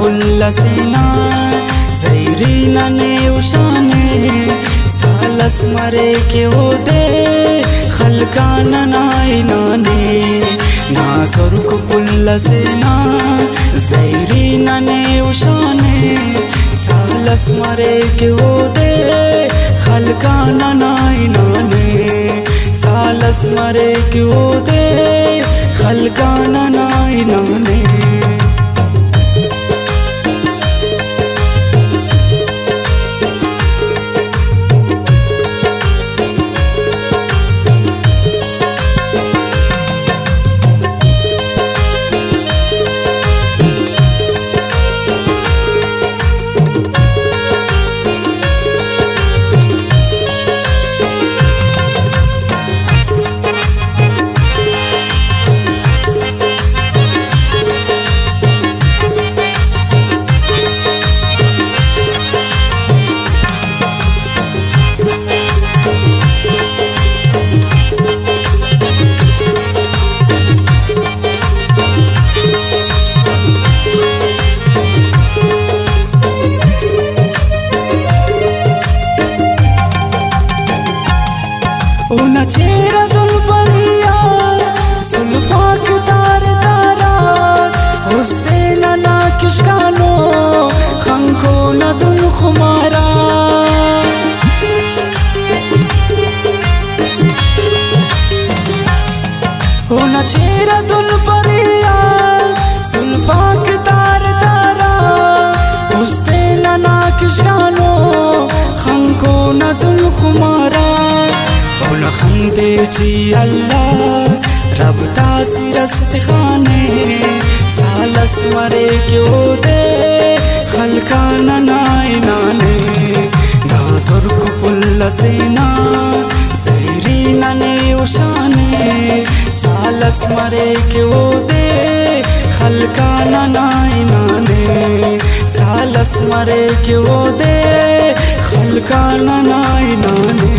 पुल्लसेना जैरीना ने उशाने सालस मरे के ओदे खलकाना नाइनाने नासरुक पुल्लसेना जैरीना ने उशाने सालस मरे के ओदे खलकाना नाइनाने सालस मरे के ओदे खलकाना नाइनाने चेहरा दुल परिया सुल्फाक तार तारा हुस्ते ना किशकानो खंको न दुल खुमारा होना चेहरा दुल परिया सुल्फाक तार तारा हुस्ते ना किशकानो खंको न दुल खुमारा खंदे ची अल्लाह रब तासी रस्त खाने सालस मरे क्यों दे खलकाना नाइनाने नासुर को पुल्लसेना जैरीना ने उशाने सालस मरे क्यों दे खलकाना नाइनाने सालस मरे क्यों दे खलकाना नाइनाने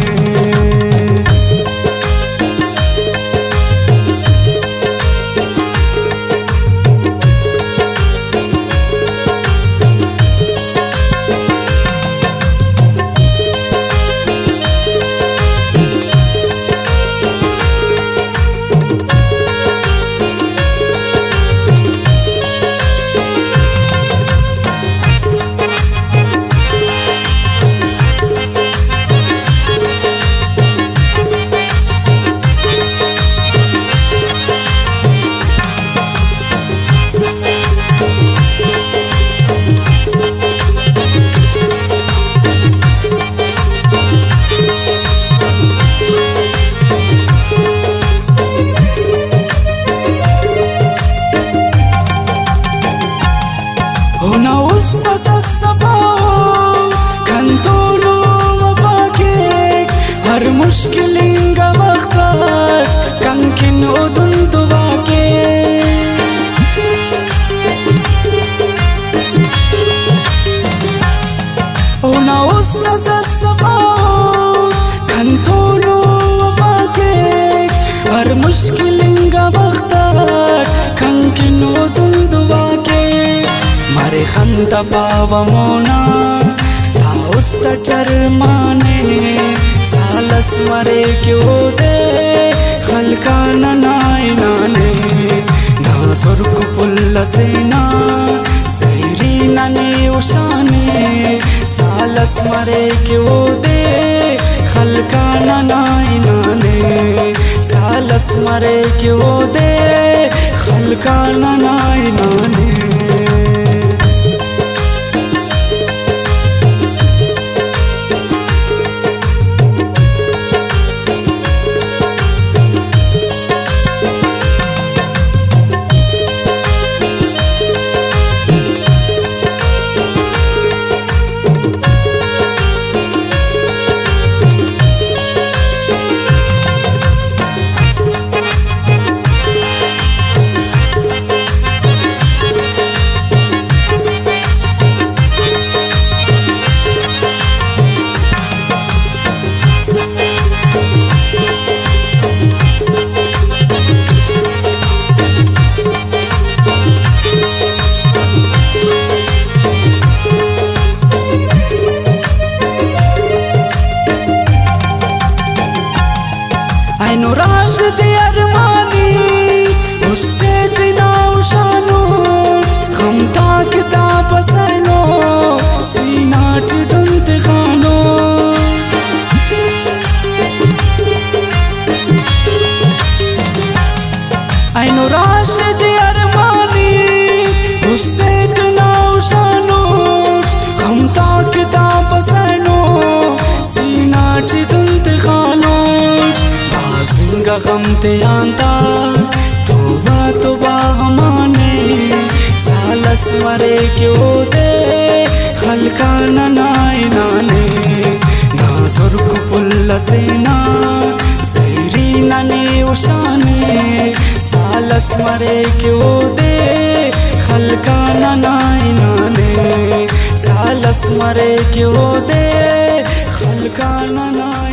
होना उस्ता सस्सफा कंतोलो वफाके हर मुश्किलिंगा वक्ताश कंकिन उदुन दुबाके होना उस्ता सस्सफा कंतोलो वफाके हर मुश्किलिंगा वक्ताश कंकिन उदुन दुबाके मारे खंदा पावा मोना था उस्ता चरमाने सालस मरे क्यों दे खलकाना नाइनाने नासुर को पुल्लसेना जैरीना ने उशाने सालस मरे क्यों दे खलकाना नाइनाने सालस मरे क्यों दे खलकाना नाइनाने Aino Rashid Armani Ustek Naushanut Khamta Kitab Sano Sina Chidunt Khanut Bazinga Khamte Anta Toba Toba Hamane Salas Mare Kyo De Khalkana Nainane Nazur Kupulla Sena Zairina Ne Ushane सालस मरे क्यों दे खलकाना नाइनाने सालस मरे क्यों दे खलकाना नाइनाने।